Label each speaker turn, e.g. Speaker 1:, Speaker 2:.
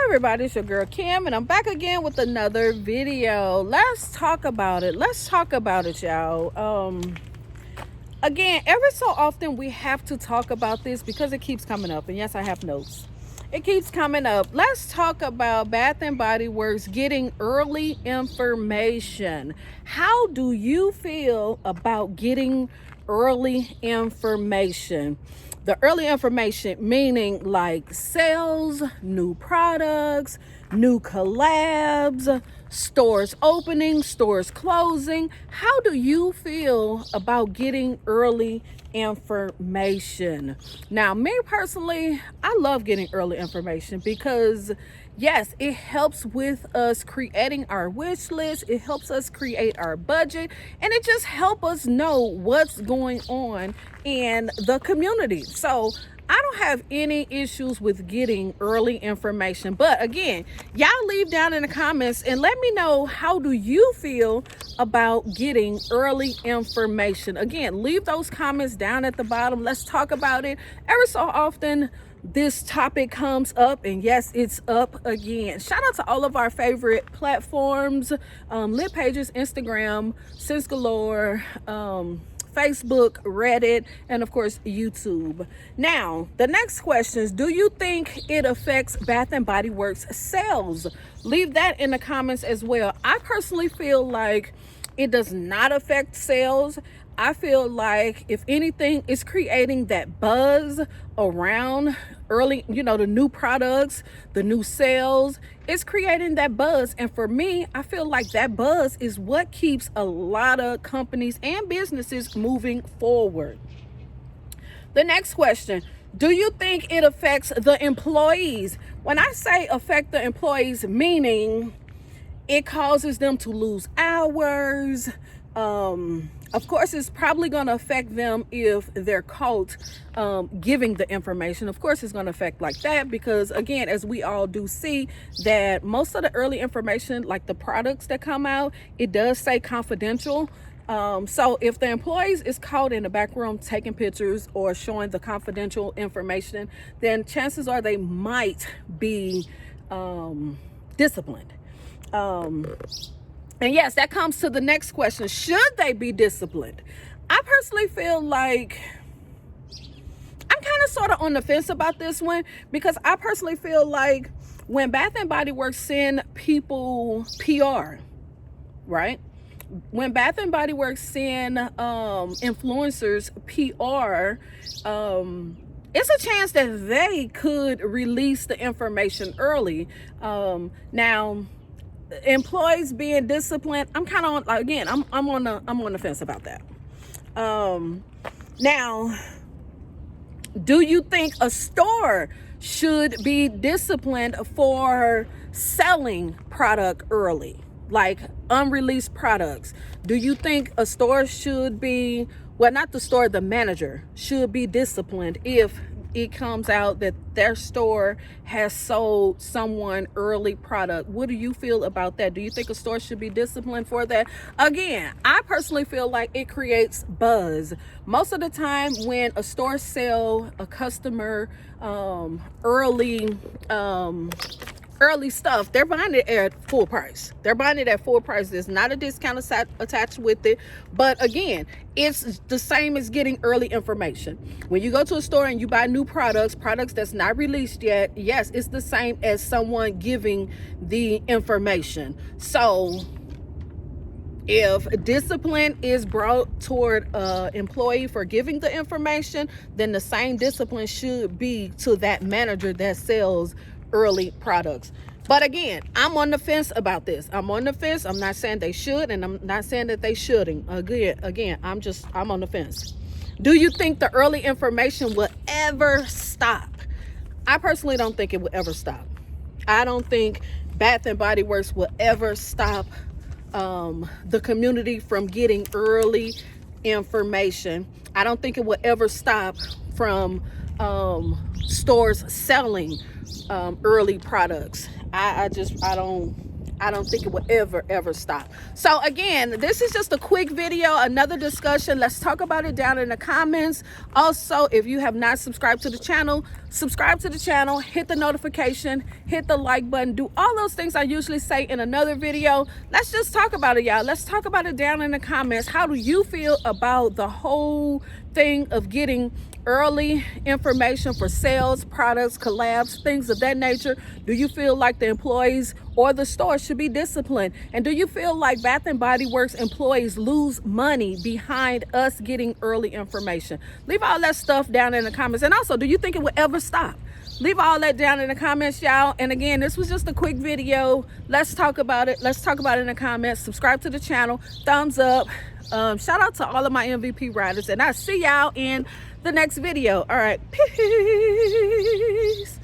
Speaker 1: everybody, it's your girl Kim, and I'm back again with another video. Let's talk about it, y'all. Again, every so often we have to talk about this because it keeps coming up. And yes, I have notes. It keeps coming up. Let's talk about Bath and Body Works getting early information. How do you feel about getting early information? The early information meaning like sales, new products, new collabs, stores opening, stores closing. How do you feel about getting early information? Now, me personally, I love getting early information because yes, it helps with us creating our wish list. It helps us create our budget, and it just helps us know what's going on in the community. So I don't have any issues with getting early information. But again, y'all leave down in the comments and let me know, how do you feel about getting early information? Again, leave those comments down at the bottom. Let's talk about it. Every so often this topic comes up, and yes, it's up again. Shout out to all of our favorite platforms, lit pages, Instagram, Sense Galore, Facebook, Reddit, and of course YouTube. Now, the next question is, do you think it affects Bath and Body Works sales? Leave that in the comments as well. I personally feel like it does not affect sales. I feel like, if anything, it's creating that buzz around early, the new products, the new sales. It's creating that buzz. And for me, I feel like that buzz is what keeps a lot of companies and businesses moving forward. The next question, do you think it affects the employees? When I say affect the employees, meaning it causes them to lose hours. Of course, it's probably going to affect them if they're caught giving the information. Of course, it's going to affect like that because, again, as we all do see, that most of the early information, like the products that come out, it does say confidential. So if the employees is caught in the back room taking pictures or showing the confidential information, then chances are they might be disciplined. And yes, that comes to the next question. Should they be disciplined? I personally feel like I'm kind of sort of on the fence about this one, because I personally feel like when Bath and Body Works send people PR, right? When Bath and Body Works send influencers PR, it's a chance that they could release the information early. Now, employees being disciplined, I'm kind of on, again, I'm on the fence about that. Now, do you think a store should be disciplined for selling product early, like unreleased products? Do you think a store should be, well, not the store, the manager should be disciplined if it comes out that their store has sold someone early product? What do you feel about that? Do you think a store should be disciplined for that? Again, I personally feel like it creates buzz. Most of the time when a store sell a customer early stuff, they're buying it at full price. There's not a discount attached with it. But again, it's the same as getting early information. When you go to a store and you buy new products that's not released yet, yes, it's the same as someone giving the information. So if discipline is brought toward an employee for giving the information, then the same discipline should be to that manager that sells early products. But again, I'm on the fence about this. I'm on the fence. I'm not saying they should, and I'm not saying that they shouldn't. Again, I'm on the fence. Do you think the early information will ever stop? I personally don't think it will ever stop. I don't think Bath and Body Works will ever stop the community from getting early information. I don't think it will ever stop from stores selling early products. I don't think it will ever stop. So again, this is just a quick video, another discussion. Let's talk about it down in the comments. Also, if you have not subscribed to the channel, subscribe to the channel, hit the notification, hit the like button, do all those things I usually say in another video. Let's just talk about it, y'all. Let's talk about it down in the comments. How do you feel about the whole thing of getting early information for sales, products, collabs, things of that nature? Do you feel like the employees or the store should be disciplined? And do you feel like Bath and Body Works employees lose money behind us getting early information? Leave all that stuff down in the comments. And also, do you think it will ever stop? Leave all that down in the comments, y'all. And again, this was just a quick video. Let's talk about it. Let's talk about it in the comments. Subscribe to the channel, thumbs up. Shout out to all of my MVP riders, and I'll see y'all in the next video. All right, peace.